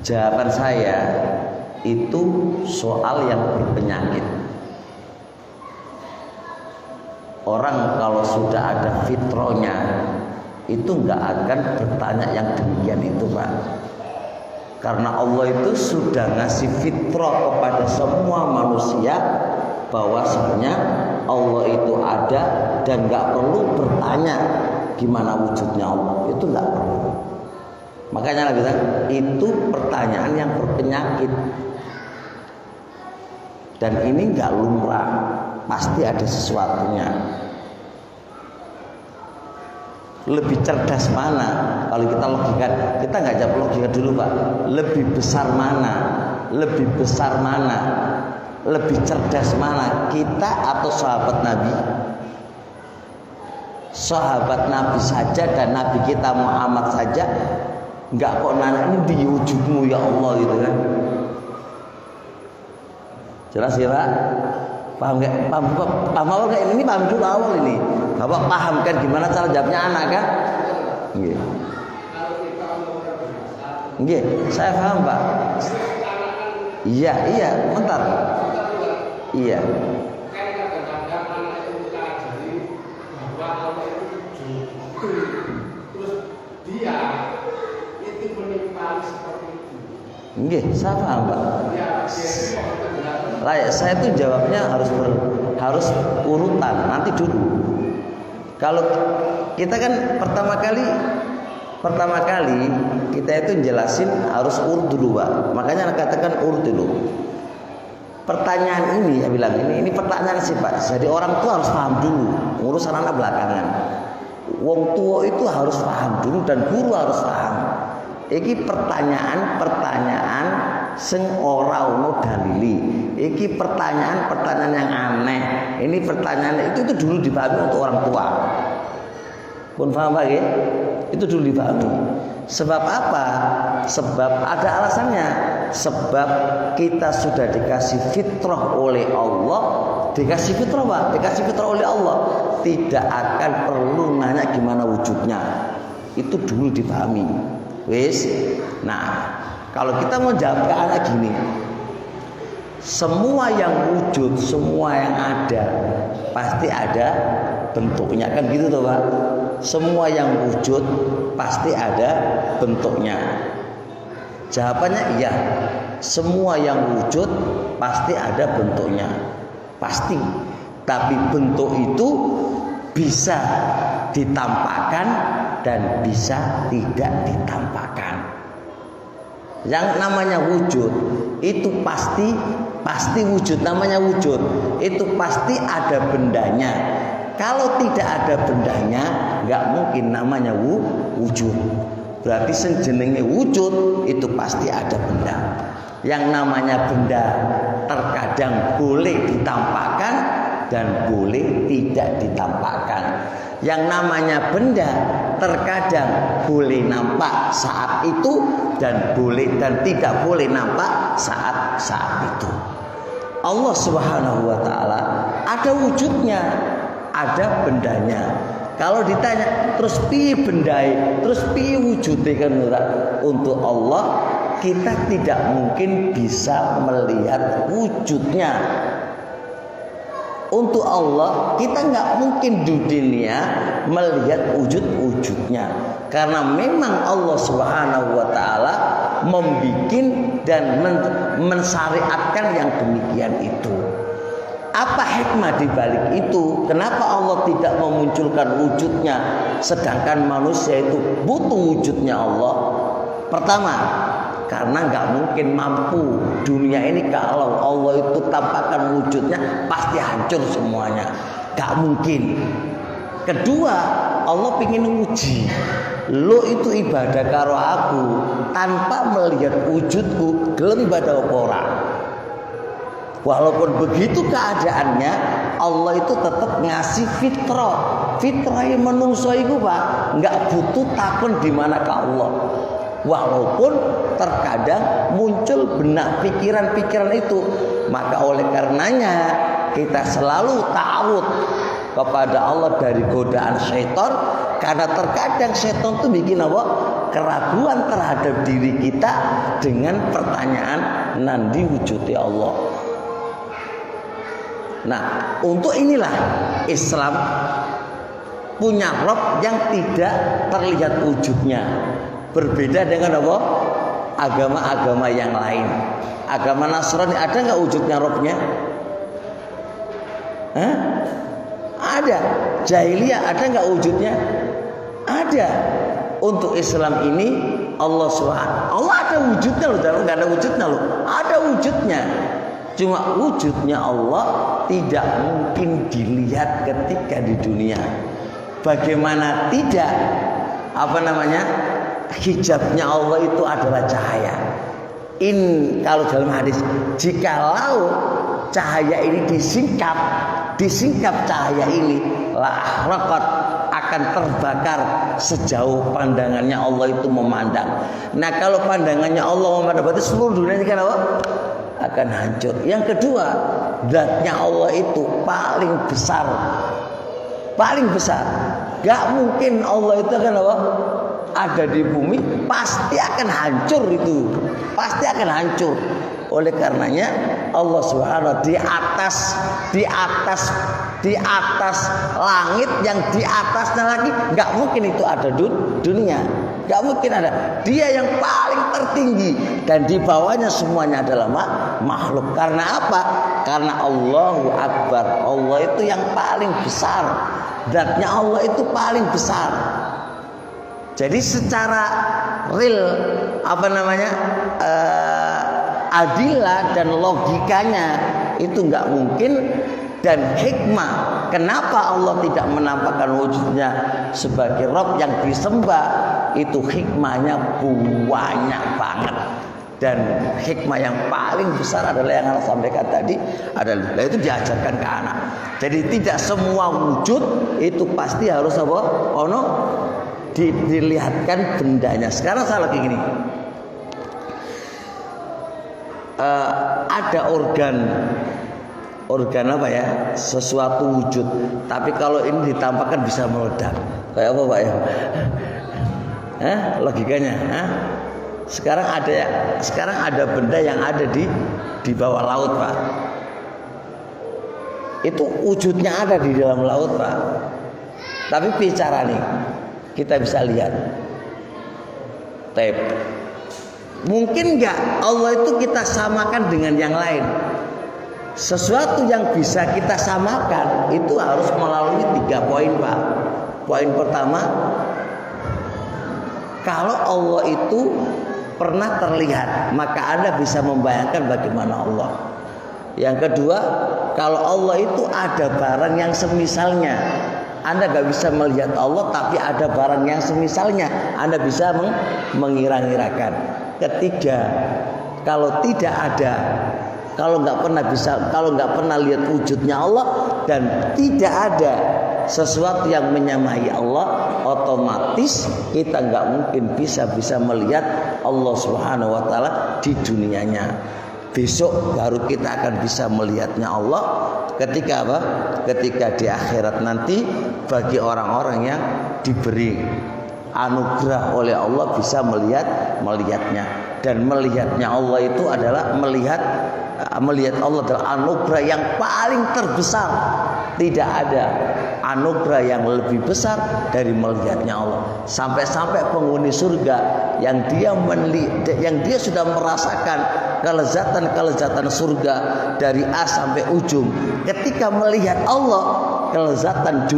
Jawaban saya itu soal yang berpenyakit. Orang kalau sudah ada fitrahnya itu nggak akan bertanya yang demikian itu Pak. Karena Allah itu sudah ngasih fitrah kepada semua manusia bahwasanya Allah itu ada dan nggak perlu bertanya gimana wujudnya Allah, itu nggak perlu. Makanya Nabi bilang itu pertanyaan yang berpenyakit dan ini nggak lumrah, pasti ada sesuatunya. Lebih cerdas mana? Kalau kita logika, kita nggak jawab logika dulu Pak. Lebih besar mana? Lebih besar mana? Lebih cerdas mana? Kita atau sahabat Nabi? Sahabat Nabi saja dan Nabi kita Muhammad saja nggak kok nanya ini di wujudmu ya Allah gitu kan? Jelas ya Pak? Paham nggak? Paham awal nggak? Ini paham dulu awal ini. Bapak paham kan gimana cara jawabnya anak kan? Nggih. Nggih, saya paham Pak. Iya, bentar. Iya. Nggih, saya paham Pak. Saya tuh jawabnya harus urutan. Nanti dulu. Kalau kita kan pertama kali kita itu jelasin harus urut dulu, Pak. Makanya anak katakan urut dulu. Pertanyaan ini, saya bilang ini pertanyaan sih, Pak. Jadi orang tua harus paham dulu, ngurus anak-anak belakangan. Wong tua itu harus paham dulu dan guru harus paham. Iki pertanyaan sing ora ono dalili. Iki pertanyaan yang aneh. Ini pertanyaan itu dulu dipahami untuk orang tua. Pun paham Pak ya? Itu dulu dipahami. Sebab apa? Sebab ada alasannya. Sebab kita sudah dikasih fitrah oleh Allah. Dikasih fitrah Pak, dikasih fitrah oleh Allah. Tidak akan perlu nanya gimana wujudnya. Itu dulu dipahami. Wis. Nah, kalau kita mau jawab ke anak gini, semua yang wujud, semua yang ada pasti ada bentuknya, kan gitu toh Pak. Semua yang wujud pasti ada bentuknya. Jawabannya iya. Semua yang wujud pasti ada bentuknya. Pasti. Tapi bentuk itu bisa ditampakkan dan bisa tidak ditampakkan. Yang namanya wujud itu pasti wujud, namanya wujud. Itu pasti ada bendanya. Kalau tidak ada bendanya, nggak mungkin namanya wujud. Berarti sejenenge wujud itu pasti ada benda. Yang namanya benda terkadang boleh ditampakkan dan boleh tidak ditampakkan. Yang namanya benda terkadang boleh nampak saat itu dan boleh dan tidak boleh nampak saat itu. Allah Subhanahu wa taala ada wujudnya, ada bendanya. Kalau ditanya terus piye bendai, terus piye wujudnya kan untuk Allah kita tidak mungkin bisa melihat wujudnya. Untuk Allah kita nggak mungkin di dunia melihat wujudnya, karena memang Allah Subhanahu wa taala membikin dan mensyariatkan yang demikian itu. Apa hikmah di balik itu? Kenapa Allah tidak memunculkan wujudnya sedangkan manusia itu butuh wujudnya Allah? Pertama, karena nggak mungkin mampu. Dunia ini kalau Allah itu tampakkan wujudnya pasti hancur semuanya, nggak mungkin. Kedua, Allah ingin uji, lo itu ibadah karo aku tanpa melihat wujudku, gelem ibadah apa ora? Walaupun begitu keadaannya, Allah itu tetap ngasih fitrah. Fitrah yang menungso itu Pak, nggak butuh takon di mana ke Allah. Walaupun terkadang muncul benak pikiran-pikiran itu, maka oleh karenanya kita selalu ta'awud kepada Allah dari godaan syaitan, karena terkadang syaitan itu bikin apa? Keraguan terhadap diri kita dengan pertanyaan nandi wujudnya Allah. Nah, untuk inilah Islam punya Rabb yang tidak terlihat wujudnya. Berbeda dengan apa? Agama-agama yang lain. Agama Nasrani ada nggak wujudnya Rabbnya? Hah? Ada. Jahiliyah ada nggak wujudnya? Ada. Untuk Islam ini Allah ada wujudnya loh, nggak ada wujudnya loh. Ada wujudnya. Cuma wujudnya Allah tidak mungkin dilihat ketika di dunia. Bagaimana tidak? Hijabnya Allah itu adalah cahaya. Kalau dalam hadis, jikalau cahaya ini disingkap cahaya ini, la ahraqat, akan terbakar sejauh pandangannya Allah itu memandang. Nah, kalau pandangannya Allah memandang, berarti seluruh dunia ini kan apa? Akan hancur. Yang kedua, zatnya Allah itu paling besar. Gak mungkin Allah itu akan apa? Ada di bumi, pasti akan hancur itu. Pasti akan hancur. Oleh karenanya Allah Subhanahu di atas langit, yang di atasnya lagi nggak mungkin itu ada dunia. Nggak mungkin ada. Dia yang paling tertinggi dan di bawahnya semuanya adalah makhluk. Karena apa? Karena Allahu Akbar. Allah itu yang paling besar. Zatnya Allah itu paling besar. Jadi secara real adilah dan logikanya itu nggak mungkin. Dan hikmah kenapa Allah tidak menampakkan wujudnya sebagai Rabb yang disembah, itu hikmahnya banyak banget. Dan hikmah yang paling besar adalah yang Anda sampaikan tadi, adalah itu diajarkan ke anak. Jadi tidak semua wujud itu pasti harus dilihatkan bendanya. Sekarang saya lagi gini, ada organ apa ya, sesuatu wujud, tapi kalau ini ditampakkan bisa meledak. Kayak apa Pak ya? Logikanya? Sekarang ada benda yang ada di bawah laut Pak. Itu wujudnya ada di dalam laut Pak. Tapi bicara nih, kita bisa lihat tape. Mungkin nggak Allah itu kita samakan dengan yang lain? Sesuatu yang bisa kita samakan itu harus melalui 3 poin Pak. Poin pertama, kalau Allah itu pernah terlihat, maka Anda bisa membayangkan bagaimana Allah. Yang kedua, kalau Allah itu ada barang yang semisalnya, Anda gak bisa melihat Allah, tapi ada barang yang semisalnya, Anda bisa mengira-ngirakan. Ketiga, kalau tidak ada, kalau nggak pernah lihat wujudnya Allah dan tidak ada sesuatu yang menyamai Allah, otomatis kita nggak mungkin bisa melihat Allah Subhanahu wa taala di dunianya. Besok baru kita akan bisa melihatnya Allah ketika apa? Ketika di akhirat nanti, bagi orang-orang yang diberi anugerah oleh Allah bisa melihatnya. Dan melihatnya Allah itu adalah melihat Allah adalah anugerah yang paling terbesar. Tidak ada anugerah yang lebih besar dari melihatnya Allah. Sampai-sampai penghuni surga yang dia sudah merasakan kelezatan surga dari A sampai ujung, ketika melihat Allah, kelezatan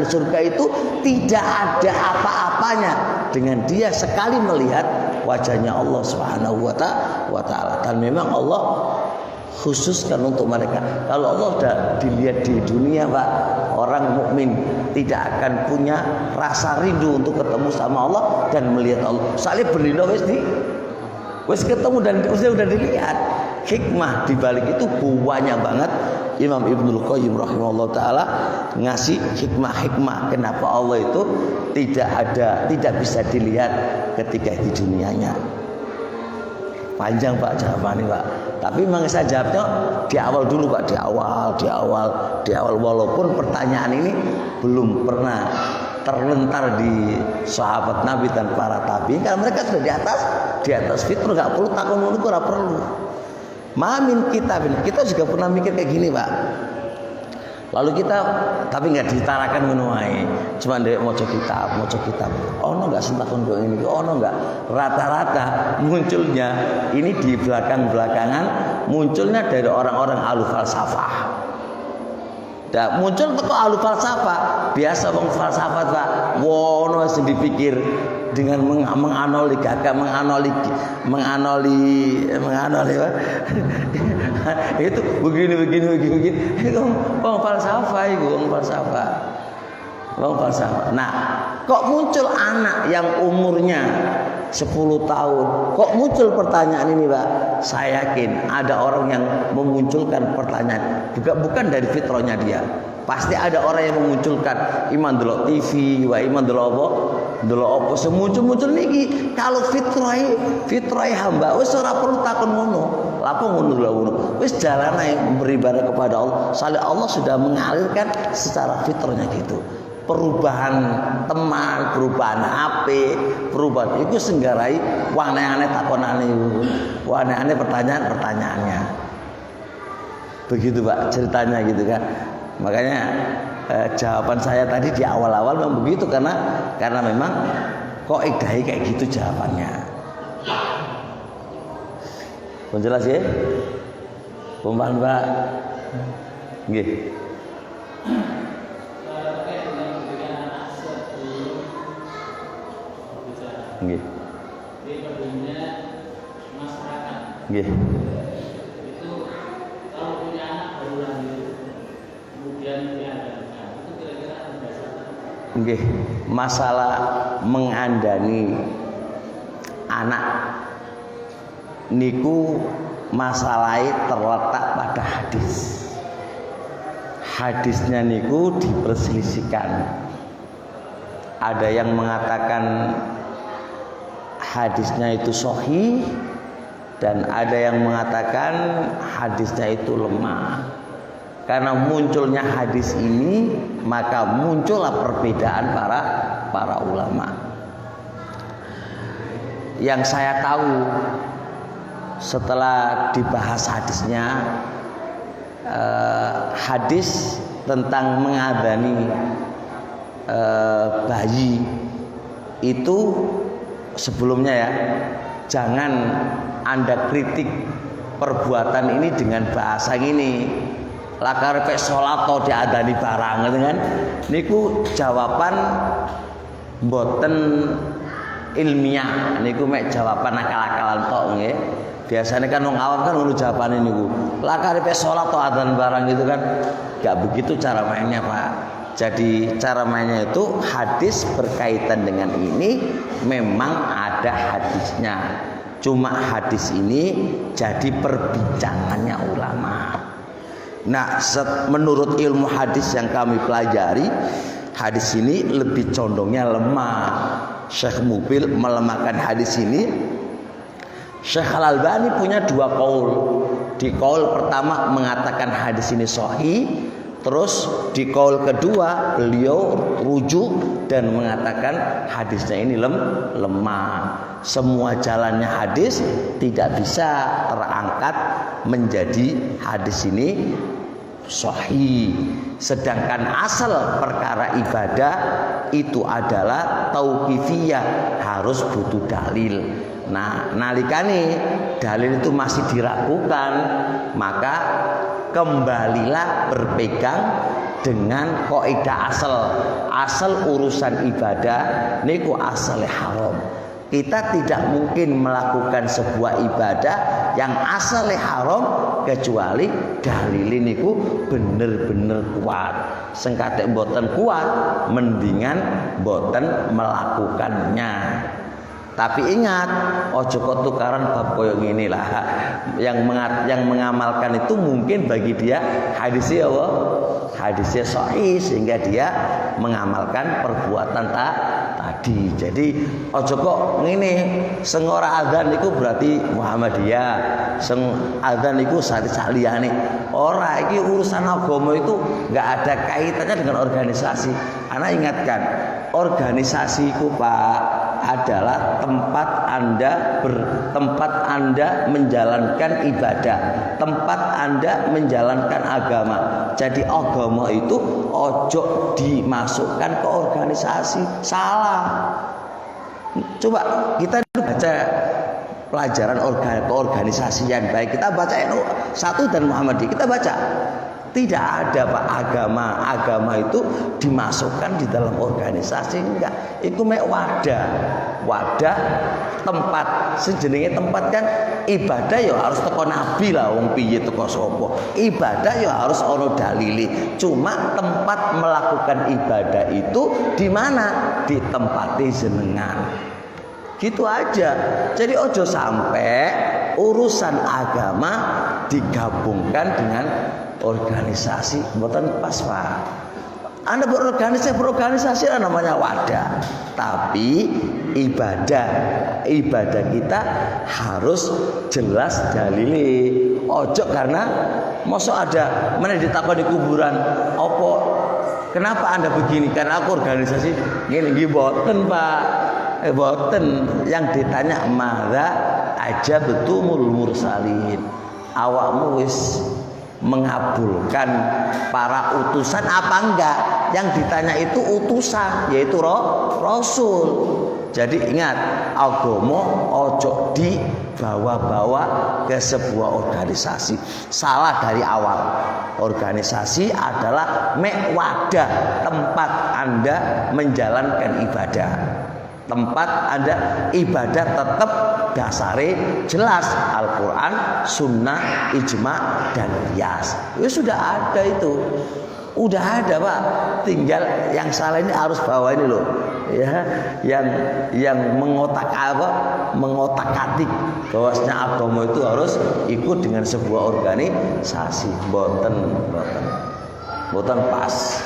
surga itu tidak ada apa-apanya dengan dia sekali melihat wajahnya Allah Subhanahu wa taala. Dan memang Allah khususkan untuk mereka. Kalau Allah sudah dilihat di dunia Pak, orang mukmin tidak akan punya rasa rindu untuk ketemu sama Allah dan melihat Allah. Soalnya berlindung wis ketemu dan sudah dilihat. Hikmah di balik itu banyak banget. Imam Ibnul Qayyim rahimahullah taala ngasih hikmah kenapa Allah itu tidak bisa dilihat ketika di dunianya. Panjang Pak jawabannya Pak. Tapi memang saya jawabnya di awal dulu Pak, di awal walaupun pertanyaan ini belum pernah terlentar di sahabat Nabi dan para tabi'in, karena mereka sudah di atas fitrah, nggak perlu takut menunggu, nggak perlu. Mamin kita juga pernah mikir kayak gini Pak. Lalu kita tapi nggak ditarakan menuai, cuma dari mau kitab. Oh nggak sentakon ini, nggak rata-rata munculnya ini di belakangan munculnya dari orang-orang ahlu falsafah. Muncul kok ahlu falsafah, biasa bang falsafat Pak. Wono masih dipikir dengan menganoli Pak. Itu begini. Itu bang falsafah. Nah, kok muncul anak yang umurnya 10 tahun? Kok muncul pertanyaan ini Pak? Saya yakin ada orang yang memunculkan pertanyaan, bukan dari fitrahnya dia. Pasti ada orang yang memunculkan iman delok TV, iman delok apa semuncul niki. Kalau fitrah hamba wis ora perlu takon ngono. Lapo ngono. Wis jalan ae beribadah kepada Allah. Soalnya Allah sudah mengalirkan secara fitrahnya gitu. Perubahan teman, perubahan HP, perubahan itu senggarai aneh-aneh takonane, aneh-aneh pertanyaannya. Begitu Pak ceritanya gitu kan. Makanya jawaban saya tadi di awal-awal memang begitu karena memang kok idai kayak gitu jawabannya. Jelas ya? Pembahasan Pak. Nggih. Nggih. Nggih. Itu kalau punya anak baru lahir kemudian diadakan, itu kira-kira berdasarkan Nggih, masalah mengandani anak niku masalahnya terletak pada hadis. Hadisnya niku diperselisihkan. Ada yang mengatakan hadisnya itu sahih dan ada yang mengatakan hadisnya itu lemah. Karena munculnya hadis ini maka muncullah perbedaan para ulama. Yang saya tahu setelah dibahas hadisnya, hadis tentang mengadani bayi itu sebelumnya ya, jangan Anda kritik perbuatan ini dengan bahasa gini, lakarepe sholat atau diadani barang gitu kan. Niku jawaban mboten ilmiah, niku mek jawaban akal-akalan tok nggih. Biasanya kan wong awam kan ngono jawabane niku. Lah karepe salat atau adzan barang gitu kan. Enggak begitu cara mainnya, Pak. Jadi cara mainnya itu hadis berkaitan dengan ini memang ada hadisnya. Cuma hadis ini jadi perbincangannya ulama. Nah, menurut ilmu hadis yang kami pelajari, hadis ini lebih condongnya lemah. Syekh Mubil melemahkan hadis ini. Syekh Al-Albani punya dua qaul. Di qaul pertama mengatakan hadis ini sahih, terus di qaul kedua beliau rujuk dan mengatakan hadisnya ini lemah. Semua jalannya hadis tidak bisa terangkat menjadi hadis ini sahih. Sedangkan asal perkara ibadah itu adalah tauqifiyah, harus butuh dalil. Nah, nalikane dalil itu masih diragukan, maka kembalilah berpegang dengan kaidah asal urusan ibadah niku asale haram. Kita tidak mungkin melakukan sebuah ibadah yang asalnya haram kecuali dalil niku bener-bener kuat. Sengkate mboten kuat, mendingan mboten melakukannya. Tapi ingat, ojo kok tukaran bab koyo ngene lah. Yang mengamalkan itu mungkin bagi dia hadisnya apa? Hadisnya sahih sehingga dia mengamalkan perbuatan tadi. Jadi ojo kok ngene, sing ora adzan iku berarti Muhammadiyah, sing adzan iku saliyane. Ora, iki urusan agama itu enggak ada kaitannya dengan organisasi. Anak ingatkan, organisasi itu Pak adalah tempat Anda menjalankan ibadah, tempat Anda menjalankan agama. Jadi agama itu ojo dimasukkan ke organisasi, salah. Coba kita baca pelajaran keorganisasian baik, kita baca NU 1 dan Muhammadiyah, kita baca. Tidak ada Pak agama itu dimasukkan di dalam organisasi, enggak. Itu mek wadah tempat sejenenge tempat kan ibadah ya harus teko nabi lah, wong piye teko sapa. Ibadah ya harus ono dalili. Cuma tempat melakukan ibadah itu di mana? Di tempatnya jenengan. Gitu aja. Jadi ojo sampai urusan agama digabungkan dengan organisasi, mboten pas Pak. Anda berorganisasi namanya wadah. Tapi ibadah kita harus jelas dalile. Ojo karena mosok ada mana ditakoni di kuburan, opo kenapa Anda begini? Karena aku organisasi gini mboten Pak. Boten, yang ditanya madza ajabatumul mursalin. Awakmu wis mengabulkan para utusan apa enggak? Yang ditanya itu utusan, yaitu rasul. Jadi ingat, agama ojo dibawa-bawa ke sebuah organisasi. Salah dari awal. Organisasi adalah mek wadah, tempat Anda menjalankan ibadah. Tempat Anda ibadah tetap dasare jelas Al-Qur'an, sunnah, ijma dan qiyas. Ya sudah ada itu. Udah ada Pak, tinggal yang salah ini harus bawa ini loh, ya, yang mengotak-atik bahwasanya agama itu harus ikut dengan sebuah organisasi, boten pas.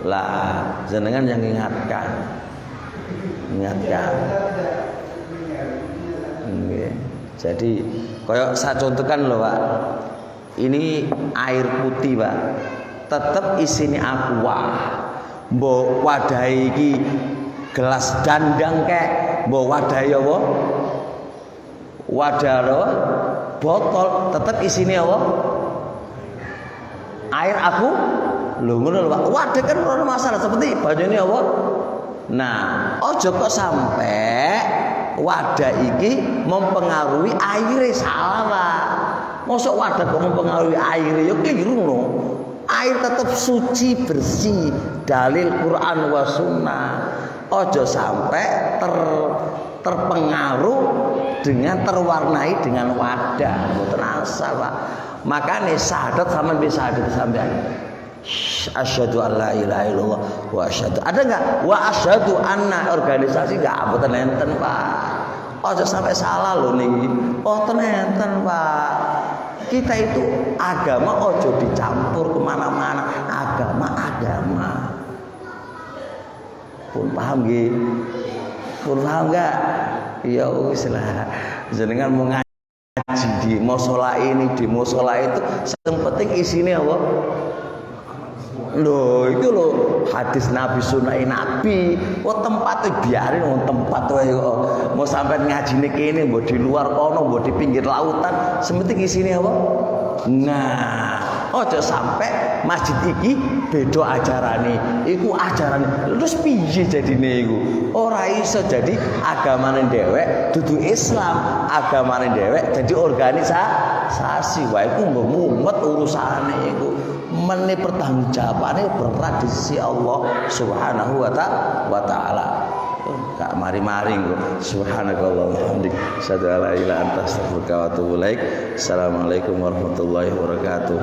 Lah, jenengan yang ingatkan. Jadi, kayak saya contohkan loh Pak. Ini air putih Pak, tetap isinya aqua. Mbok wadahi iki gelas dandang kek, mbok wadahi apa? Wadah apa? Botol, tetap isinya apa? Air aku lho ngono lho Pak. Wadah kan ora masalah, seperti banyune apa? Nah, ojo kok sampai wadah iki mempengaruhi airnya, salah Pak. Mosok wadah kok mempengaruhi air, ya keliru no. Air tetap suci bersih, dalil Quran wa sunnah. Ojo sampai terpengaruh dengan terwarnai dengan wadah, mboten asal Pak. Makane syahadat sampean bisa syahadat sampean. Asyhadu an la ilaha illallah wa asyhadu. Ada enggak? Wa asyhadu anna organisasi enggak mboten enten Pak. Ojo sampai salah lho niki. Mboten enten Pak. Kita itu agama ojo dicampur kemana-mana. Agama. Pun paham nggih? Pun paham enggak? Ya wis lah. Jenengan mau ngaji di mushola ini, di mushola itu, yang penting isinya apa? Loh, itu loh hadis Nabi, sunnah Nabi. Oh tempatnya biarin, oh tempat mau sampai ngaji nih kini, mau di luar kono, mau di pinggir lautan, sementing isinya apa? Nah, ojo sampai masjid iki beda ajarane, iku ajarane. Terus piye jadine iku? Ora iso jadi agamane dhewek dudu Islam, agamane dhewek dadi organisasi. Wah iku mumet urusane iku. Mene pertanggungjawabane berat di sisi Allah Subhanahu wa taala. Gak mari-mari kok. Subhanakallah walhamdik. Asyhadu an la ilaha illa anta astaghfiruka wa atubu ilaik. Assalamualaikum warahmatullahi wabarakatuh.